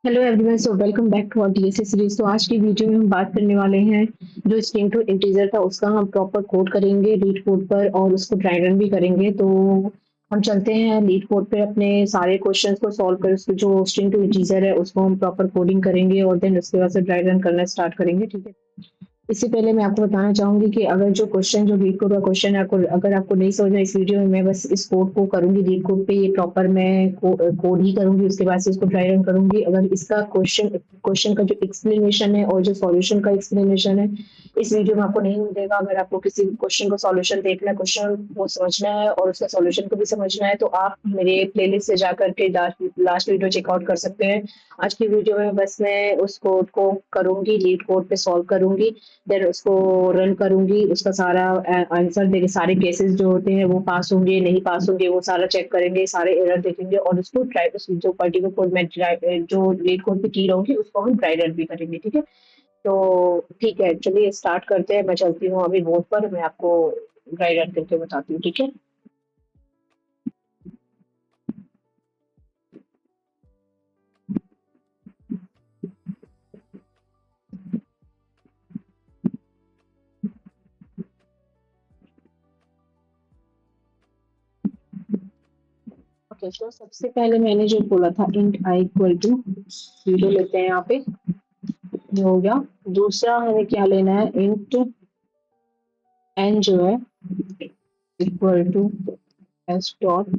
Hello everyone, so welcome back to our DSA series. तो आज की वीडियो में हम बात करने वाले हैं जो स्ट्रिंग टू इंटीजर था उसका हम प्रॉपर कोड करेंगे लीड कोड पर और उसको ड्राई रन भी करेंगे। तो हम चलते हैं लीड कोड पे अपने सारे क्वेश्चंस को सॉल्व कर उसको जो स्ट्रिंग टू इंटीजर है उसको हम प्रॉपर कोडिंग करेंगे और देन उसके बाद से ड्राई रन करना स्टार्ट करेंगे। ठीक है। इससे पहले मैं आपको बताना चाहूंगी कि अगर जो क्वेश्चन जो लीड कोड का क्वेश्चन है आपको अगर आपको नहीं समझ में इस वीडियो में मैं बस इस कोड को करूंगी लीड कोड पे ये प्रॉपर मैं कोड ही करूंगी उसके बाद से इसको ड्राई रन करूंगी। अगर इसका क्वेश्चन क्वेश्चन का जो एक्सप्लेनेशन है और जो सॉल्यूशन का एक्सप्लेनेशन है इस वीडियो में आपको नहीं मिलेगा। अगर आपको किसी क्वेश्चन का सॉल्यूशन देखना है क्वेश्चन को समझना है और उसका सॉल्यूशन को भी समझना है तो आप मेरे प्लेलिस्ट से जाकर के लास्ट वीडियो चेकआउट कर सकते हैं। आज की वीडियो में बस मैं उस कोड को करूंगी लीड कोड पे सॉल्व करूंगी देन उसको रन करूंगी उसका सारा आंसर देंगे सारे केसेस जो होते हैं वो पास होंगे नहीं पास होंगे वो सारा चेक करेंगे सारे एरर देखेंगे और उसको ट्राई जो पर्टिकुलर कोड में जो लीड कोड पे की रहूंगी उसको हम ट्राई रन भी करेंगे। ठीक है। तो ठीक है, चलिए स्टार्ट करते हैं। मैं चलती हूँ अभी बोर्ड पर, मैं आपको ट्राई रन करके बताती हूँ। ठीक है। ओके, तो सबसे पहले मैंने जो बोला था इंट आई इक्वल टू 0 लेते हैं यहाँ पे, ये हो गया। दूसरा हमें क्या लेना है, इंट एन जो है इक्वल टू एस डॉट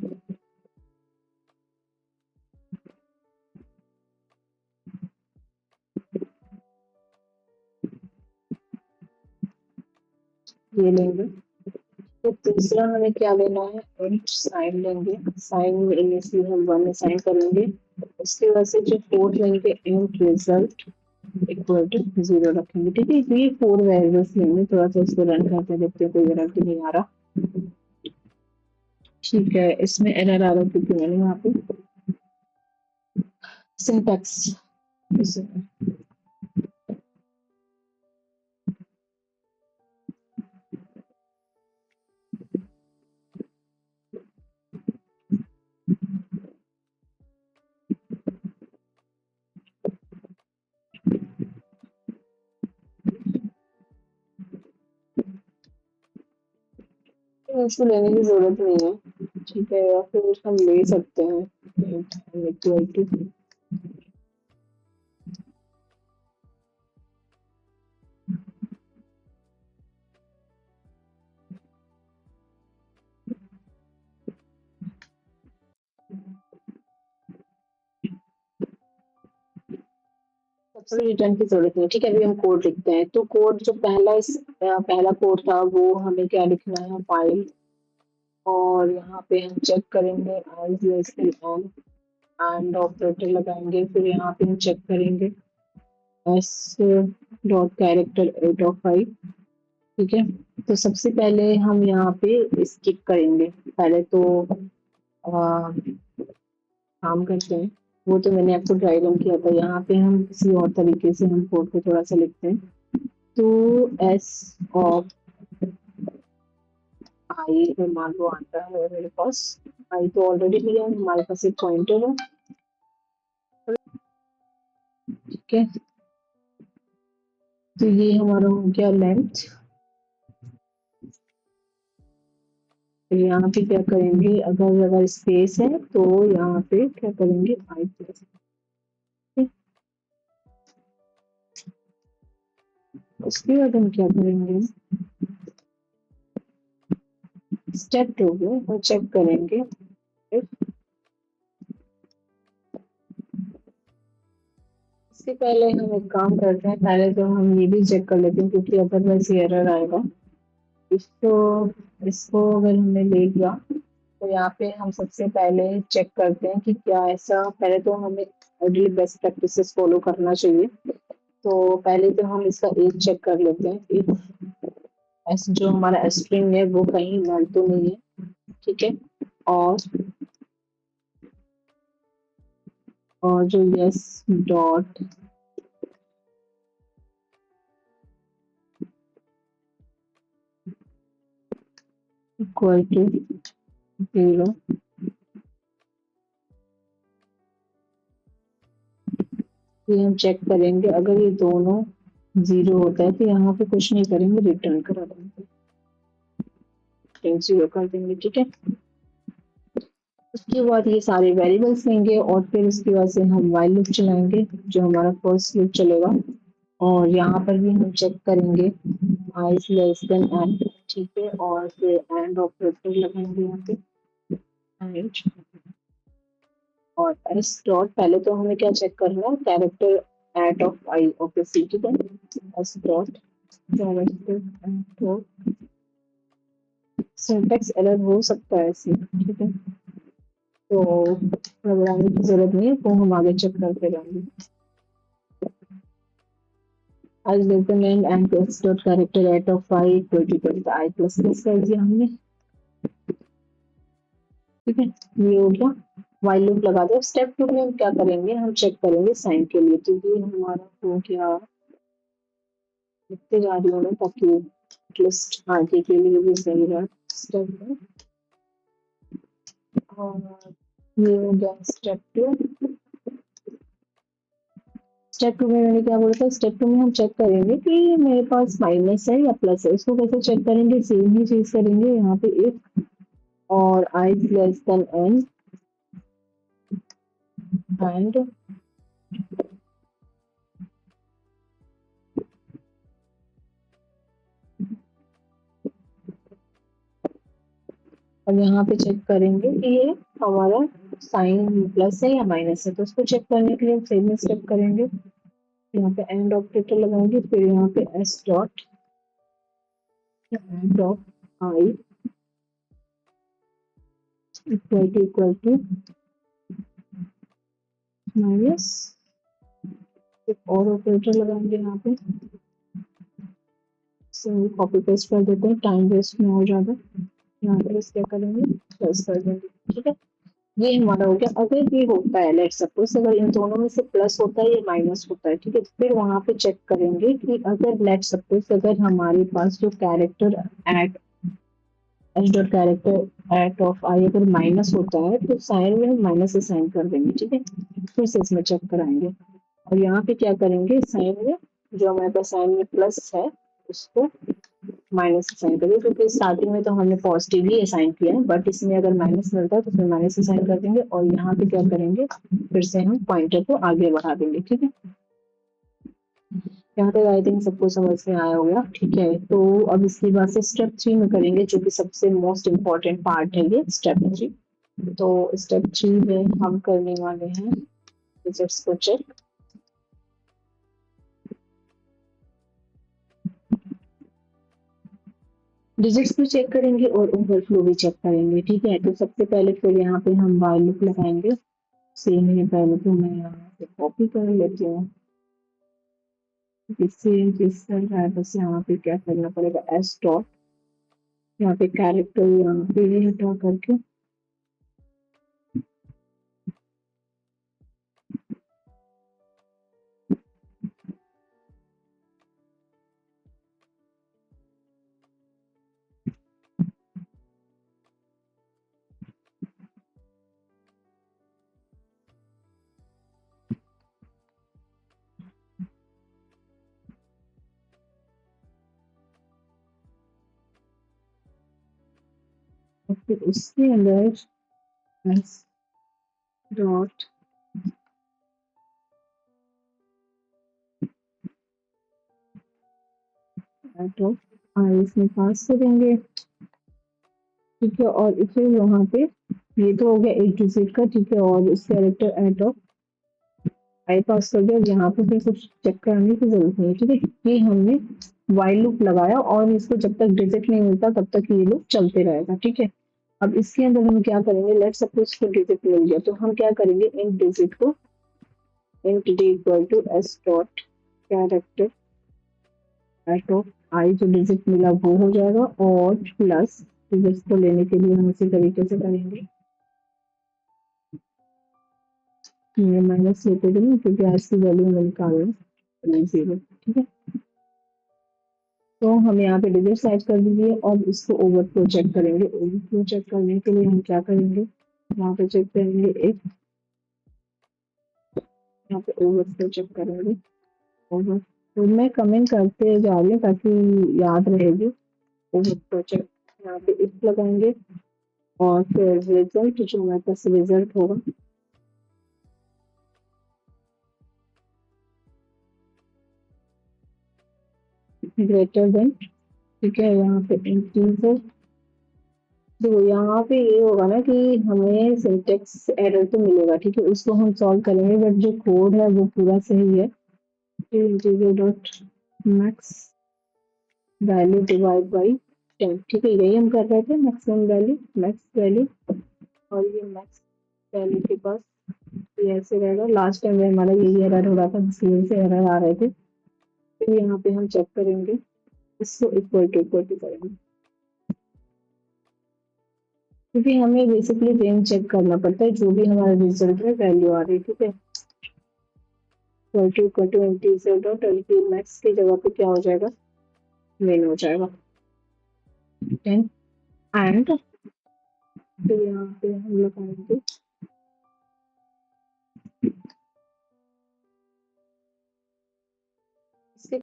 ये लेंगे। तो तीसरा हमें क्या लेना है, इंट साइन लेंगे। साइन इनिशियली हम 1 साइन करेंगे। उसके बाद से जो फोर्थ लेंगे इंट रिजल्ट इक्वल टू 0 रखेंगे। ठीक है, ये 4 वेरिएबल्स लेंगे। थोड़ा सा इसको रन करके देखते हैं कोई एरर तो नहीं आ रहा। ठीक है, इसमें एरर आ रहा है क्योंकि मैंने यहाँ पे सिंटैक्स इसको लेने की जरूरत नहीं है। ठीक है, या फिर हम ले सकते हैं इक्वल टू। सबसे रिटर्न की जरूरत नहीं है। ठीक है, अभी हम कोड लिखते हैं। तो कोड जो पहला कोड था वो हमें क्या लिखना है, फाइल। और यहाँ पे हम चेक करेंगे as less than n and operator लगाएंगे। फिर यहाँ पे हम चेक करेंगे एस डॉट कैरेक्टर 8 of 5। ठीक है। तो सबसे पहले हम यहाँ पे स्किप करेंगे। पहले तो आ, काम करते हैं। वो तो मैंने आपको ड्राई रन किया था। यहाँ पे हम किसी और तरीके से हम कोड को थोड़ा सा लिखते हैं। तो एस ऑफ आई मान लो आता है मेरे पास। आई तो ऑलरेडी लिया है, हमारे पास एक पॉइंटर है। ठीक है, तो ये हमारा हो गया लेंथ। तो यहाँ पे क्या करेंगे, अगर अगर स्पेस है तो यहाँ पे क्या करेंगे, आई प्लस। उसके बाद हम क्या करेंगे, स्टेप 2 में और चेक करेंगे। इससे पहले हम एक काम करते हैं, पहले तो हम ये भी चेक कर लेते हैं क्योंकि अदरवाइज एरर आएगा। इसको इसको अगर हमने ले लिया तो यहाँ पे हम सबसे पहले चेक करते हैं कि क्या ऐसा, पहले तो हमें आइडियली बेस्ट प्रैक्टिसेस फॉलो करना चाहिए। तो पहले तो हम इसका एक चेक कर लेते हैं, इफ ऐसे जो हमारा स्ट्रिंग है वो कहीं नल तो नहीं है। ठीक है। और जो यस डॉट इक्वल टू 0, ये हम चेक करेंगे, अगर ये दोनों 0 होता है तो यहाँ पे कुछ नहीं करेंगे, रिटर्न करा देंगे, 0 कर देंगे। ठीक है, उसके बाद ये सारे वेरिएबल्स लेंगे और फिर उसके बाद से हम व्हाइल लूप चलाएंगे, जो हमारा फर्स्ट लूप चलेगा। और यहाँ पर भी हम चेक करेंगे i is less than n, ठीक है, और फिर एंड ऑपरेटर लगाएंगे यहाँ पे एंड, और एस डॉट, पहले तो हमें क्या चेक करना है, character at of I of C, ठीक है, S dot character at of, syntax error हो सकता है ऐसे, ठीक है, तो घबराने की जरूरत नहीं है, वो हम आगे चेक करते रहेंगे। आज लेते हैं and s dot character at of i equal to i plus plus कर दिया हमने, ठीक है, ये हो गया। व्हाइल लूप लगा दो। स्टेप 2 में हम क्या करेंगे, हम चेक करेंगे साइन के लिए, तो ये हमारा हो गया, लिखते जा रही हूँ मैं ताकि एटलीस्ट आगे के लिए भी सही रहे स्टेप में। और ये हो गया स्टेप 2। स्टेप 2 में मैंने क्या बोला था, स्टेप 2 में हम चेक करेंगे कि मेरे पास माइनस है या प्लस है, इसको कैसे चेक करेंगे, सेम ही चीज करेंगे, यहाँ पे इफ और आई लेस देन एन एंड और यहाँ पे चेक करेंगे कि ये हमारा साइन प्लस है या माइनस है, तो उसको चेक करने के लिए सेम स्टेप करेंगे, यहाँ पे एंड ऑपरेटर लगाएंगे, फिर यहाँ पे s dot and of i equal to minus, एक और ऑपरेटर लगाएंगे यहाँ पे, कॉपी पेस्ट कर देते हैं, टाइम वेस्ट ना हो ज्यादा, यहाँ पे क्या करेंगे, प्लस कर देंगे, ठीक है, ये हमारा हो गया। अगर ये होता है, लेट सपोज अगर इन दोनों में से प्लस होता है या माइनस होता है, ठीक है, फिर वहां पे चेक करेंगे कि अगर लेट सपोज अगर हमारे पास जो character at H dot character at of I अगर माइनस होता है तो साइन में हम माइनस से साइन कर देंगे, ठीक है, फिर से इसमें चेक कराएंगे, और यहाँ पे क्या करेंगे, साइन में जो हमारे पास साइन में प्लस है उसको माइनस से साइन करेंगे, क्योंकि स्टार्टिंग में तो हमने पॉजिटिव ही साइन किया है, बट इसमें अगर माइनस मिलता है तो उसमें माइनस से साइन कर देंगे, और यहाँ पे क्या करेंगे, फिर से हम पॉइंटर को आगे बढ़ा देंगे, ठीक है, यहाँ तक आई थिंक सबको समझ में आया होगा, ठीक है। तो अब इसके बाद से स्टेप 3 में करेंगे, जो कि सबसे मोस्ट इम्पोर्टेंट पार्ट है, ये स्टेप 3। तो स्टेप 3 में हम करने वाले हैं डिजिट्स को चेक, डिजिट्स भी चेक करेंगे और ओवरफ्लो भी चेक करेंगे, ठीक है। तो सबसे पहले फिर यहाँ पे हम व्हाइल लूप लगाएंगे, सेम है, पहले तो मैं यहाँ से कॉपी कर लेती हूँ, सेम चीज चल रहा है, बस यहाँ पे क्या करना पड़ेगा, एस डॉट, यहाँ पे कैरेक्टर यहाँ पे भी हटा करके और फिर उसके अंदर एस डॉट तो इसमें पास करेंगे, ठीक है, और फिर वहां पे ये तो हो गया एक डिजिट का, ठीक है, और इस कैरेक्टर एट ऑफ आई पास कर दिया, यहाँ पे फिर कुछ चेक करने की जरूरत नहीं है, ठीक है, ये हमने व्हाइल लूप लगाया और इसको जब तक डिजिट नहीं मिलता तब तक ये लूप चलते रहेगा, ठीक है। अब इसके अंदर हम क्या करेंगे, लेट सपोज को डिजिट मिल गया, तो हम क्या करेंगे, इन डिजिट को int d equal to S dot character at of I, जो डिजिट मिला वो हो जाएगा, और प्लस डिजिट को लेने के लिए हम इसी तरीके से करेंगे, माइनस लेते गए क्योंकि आज की वैल्यू में निकाल रहे 0, ठीक है। तो हम यहाँ पे डिजिट साइज कर दीजिए और इसको ओवरफ्लो चेक करेंगे, ओवरफ्लो चेक करने के लिए हम क्या करेंगे, यहाँ पे चेक करेंगे एक यहाँ पे ओवरफ्लो चेक करेंगे। ओवरफ्लो मैं कमेंट करते जा रही हूँ ताकि याद रहेगी। ओवरफ्लो चेक यहाँ पे इफ लगाएंगे और फिर रिजल्ट जो हमारे पास रिजल्ट होगा ग्रेटर देन, ठीक है, यहाँ पे इंटीजर। तो यहाँ पे ये होगा ना कि हमें सिंटेक्स एरर तो मिलेगा, ठीक है, उसको हम सॉल्व करेंगे, बट जो कोड है वो पूरा सही है। Integer dot max value divide by 10, ठीक है, यही हम कर रहे थे, मैक्सिमम वैल्यू मैक्स वैल्यू, और ये मैक्स वैल्यू के पास ये ऐसे रहेगा। लास्ट टाइम में हमारा यही एरर हो रहा था, इसलिए से एरर आ रहे थे। फिर यहाँ पे हम चेक करेंगे, इसको इक्वल टू करेंगे, क्योंकि हमें बेसिकली रेंज चेक करना पड़ता है जो भी हमारा रिजल्ट में वैल्यू आ रही है, ठीक है। Equal to integer dot LP max की जगह पे क्या हो जाएगा, मेन हो जाएगा 10 एंड फिर यहाँ पे हम लगाएंगे इसके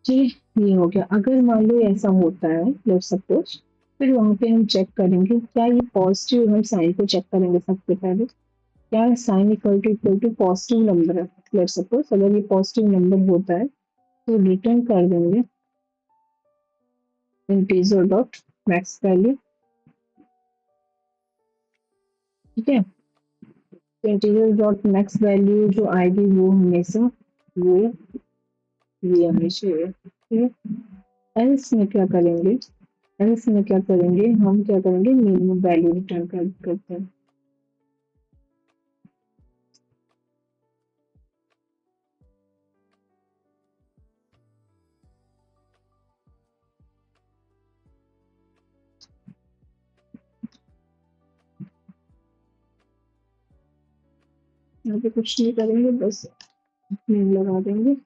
जी, ये हो गया। अगर मान लो ऐसा होता है, लेट्स सपोज, फिर वहां पे हम चेक करेंगे क्या ये पॉजिटिव, हम साइन को चेक करेंगे सबसे पहले, क्या sign equal to positive number है। लेट्स सपोज अगर ये पॉजिटिव नंबर होता है तो रिटर्न कर देंगे इंटीजर डॉट मैक्स वैल्यू, ठीक है। इंटीजर डॉट मैक्स वैल्यू जो आएगी वो हमेशा वो ये आनी चाहिए, ठीक है। एल्स में क्या करेंगे, एल्स में क्या करेंगे, हम क्या करेंगे, मिनिमम वैल्यू रिटर्न करते हैं। यहाँ पे कुछ नहीं करेंगे, बस नेम लगा देंगे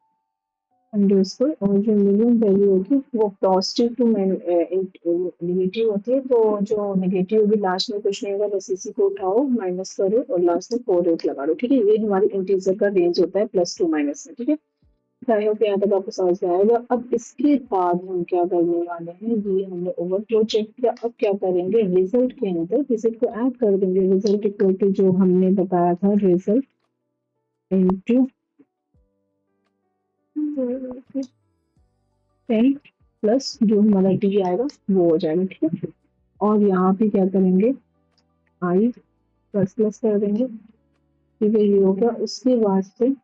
अंडरस्कोर, और जो मिनिमम वैल्यू होगी वो पॉजिटिव टू नेगेटिव होती है, तो जो नेगेटिव होगी लास्ट में कुछ नहीं होगा, बस इसी को उठाओ माइनस करो और लास्ट में 4 लगा दो, ठीक है। ये हमारी इंटीजर का रेंज होता है प्लस टू माइनस में, ठीक है। आई होप यहाँ तक आपको समझ में आएगा। अब इसके बाद हम क्या करने वाले हैं, ये हमने ओवरफ्लो चेक किया, अब क्या करेंगे, रिजल्ट के अंदर रिजल्ट को ऐड कर देंगे, रिजल्ट इक्वल टू जो हमने बताया था रिजल्ट इंटू 10 प्लस जो हमारा डी आएगा वो हो जाएगा, ठीक है। और यहाँ पे क्या करेंगे, आई प्लस प्लस कर देंगे, ठीक है, ये हो गया। उसके बाद से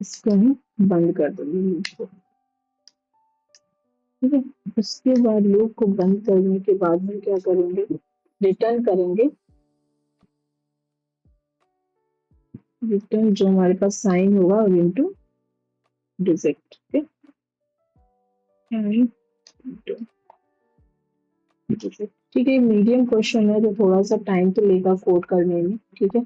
इसको हम बंद कर देंगे लूप को, ठीक है। उसके बाद लूप को बंद करने के बाद हम क्या करेंगे, रिटर्न करेंगे, रिटर्न जो हमारे पास साइन होगा इनटू डिजिट, ठीक है, ठीक है। मीडियम क्वेश्चन है तो थोड़ा सा टाइम तो लेगा कोड करने में, ठीक है।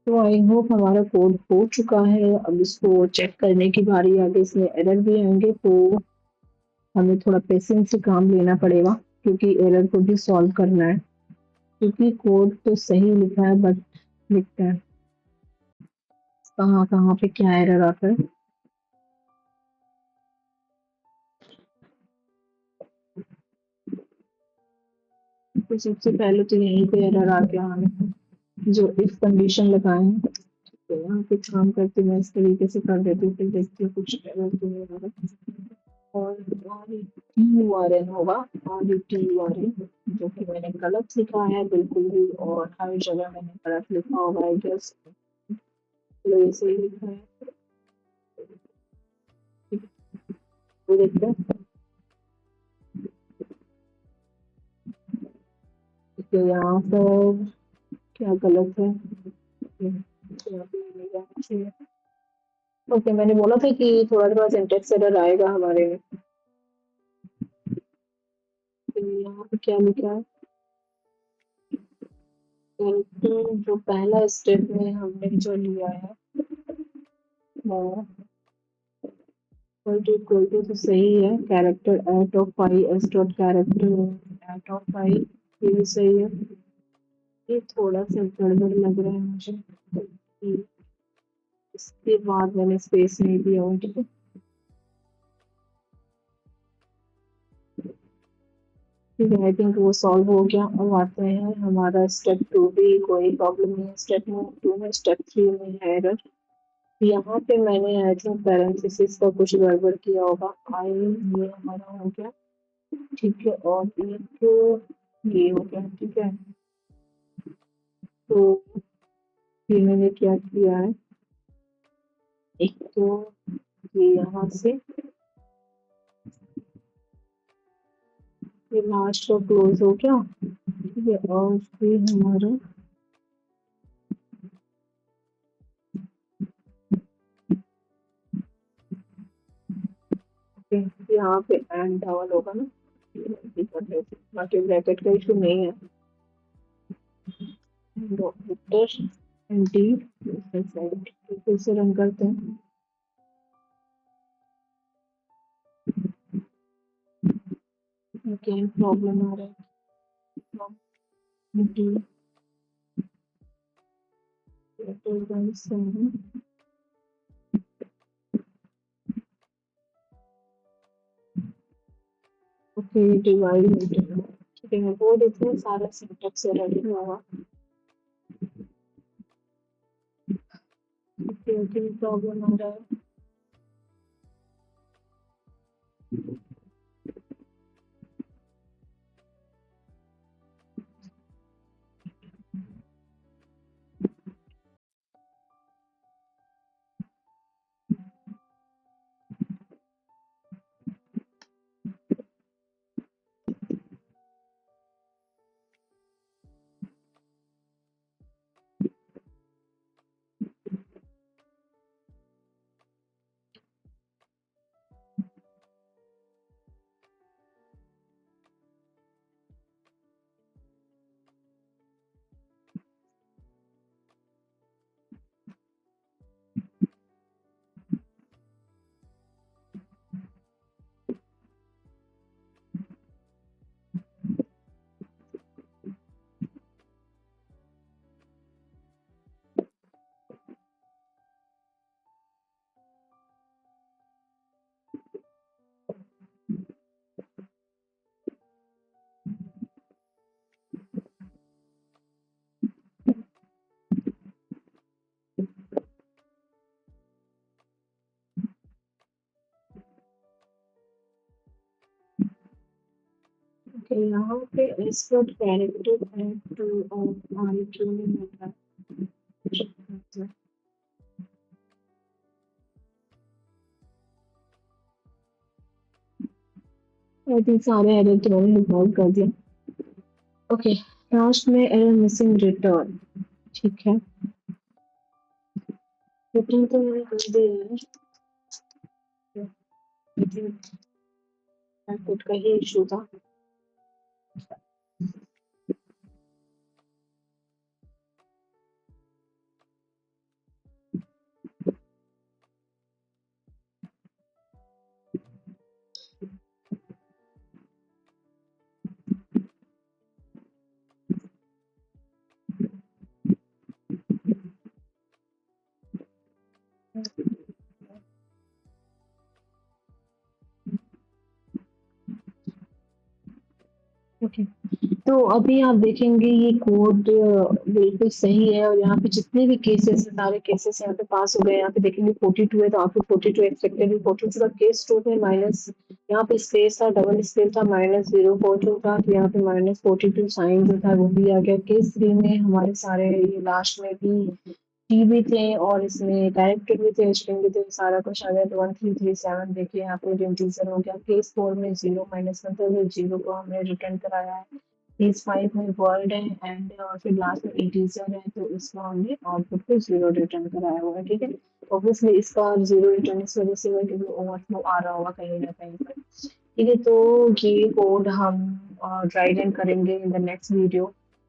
तो आई होप हमारा कोड हो चुका है, अब इसको चेक करने की बारी आ गई, इसमें एरर भी आएंगे तो हमें थोड़ा पेशेंस से काम लेना पड़ेगा, क्योंकि एरर को भी सॉल्व करना है, क्योंकि कोड तो सही लिखा है बट लिखता है कहाँ कहाँ पे क्या एरर आता है। तो सबसे पहले तो यहीं पे एरर आ गया हमें, जो इफ कंडीशन लगाए हैं, तो यहाँ पे काम करते मैं इस तरीके से कर देती हूँ, फिर देखती हूँ कुछ एरर तो नहीं आ रहा। और RUTURL होगा, RUTURL, जो कि मैंने गलत लिखा है बिल्कुल भी, और हर जगह मैंने गलत लिखा होगा आई गेस, तो ऐसे ही लिखा है, तो देखते हैं तो यहाँ पर क्या गलत है, यहाँ पे नहीं जाना चाहिए। ओके, मैंने बोला था कि थोड़ा थोड़ा सिंटेक्स एरर आएगा हमारे में। यहाँ पे क्या लिखा है, कैरेक्टर जो पहला स्टेप में हमने जो लिया है वो इक्वल टू तो सही है, character at of pi S dot character at of pi, ये भी सही है। ये थोड़ा सा गड़बड़ लग रहा है मुझे, कि इसके बाद मैंने स्पेस नहीं दिया हुआ, ठीक है। ठीक है, आई थिंक वो सॉल्व हो गया। अब आते हैं हमारा स्टेप 2 भी कोई प्रॉब्लम नहीं है स्टेप 2 में, स्टेप 3 में है एरर। यहाँ पे मैंने आई थिंक पैरेंथेसिस का कुछ गड़बड़ किया होगा, आई ये हमारा हो गया, ठीक है, और एक ये हो गया, ठीक है। तो ये मैंने क्या किया है, एक तो ये यहाँ से ये लास्ट का क्लोज हो गया, ठीक है, और फिर हमारा यहाँ पे एंड डबल होगा ना, बाकी ब्रैकेट का इशू नहीं है। फिर से रन करते हैं, क्या प्रॉब्लम आ रहा है, ओके डिवाइड, ठीक है, वो देखिए सारा सिंटेक्स रेडी होगा, ओके प्रॉब्लम आ रहा है। ओके यहाँ पे एक्सपर्ट कैरेक्टर है तो आगे क्यों नहीं मिल रहा, आई थिंक सारे एरर तो मैंने रिकॉर्ड कर दिया। ओके लास्ट में एरर मिसिंग रिटर्न, ठीक है, रिटर्न तो मैंने कर दिया है, आई थिंक आउटपुट का ही इशू था। ओके तो अभी आप देखेंगे ये कोड बिल्कुल सही है, और यहाँ पे जितने भी केसेस है सारे केसेस यहाँ पे पास हो गए। यहाँ पे देखेंगे 42 है तो आपको 42 एक्सपेक्टेड है, 42 का केस 2 में माइनस, यहाँ पे स्पेस था, डबल स्पेस था, -042 था, तो यहाँ पे -42 साइन जो था वो भी आ गया। केस 3 में हमारे सारे ये लास्ट में भी टी भी थे और इसमें कैरेक्टर भी थे, स्ट्रिंग भी थे, सारा कुछ आ गया। तो 1337 देखिए यहाँ पे इंटीजर हो गया। केस 4 में 0 माइनस मतलब 0 को हमने रिटर्न कराया है। केस 5 में वर्ड है एंड फिर लास्ट में इंटीजर है, तो इसको हमने आउटपुट पे 0 रिटर्न कराया हुआ है, ठीक है। ऑब्वियसली इसका 0 रिटर्न इस वजह से हुआ क्योंकि ओवरफ्लो आ रहा होगा कहीं ना कहीं पर, ठीक है। तो ये कोड हम ड्राई रन करेंगे in the next video.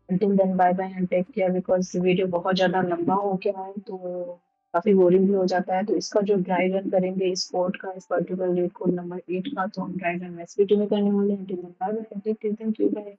Until then bye bye and take care, because video बहुत ज़्यादा लंबा हो गया है तो काफ़ी बोरिंग भी हो जाता है। तो इसका जो ड्राई रन करेंगे इस कोड का, इस पर्टिकुलर लीड कोड नंबर 8 का, तो हम ड्राई रन नेक्स्ट वीडियो में करने वाले हैं। Until then bye bye and take care, thank you, bye.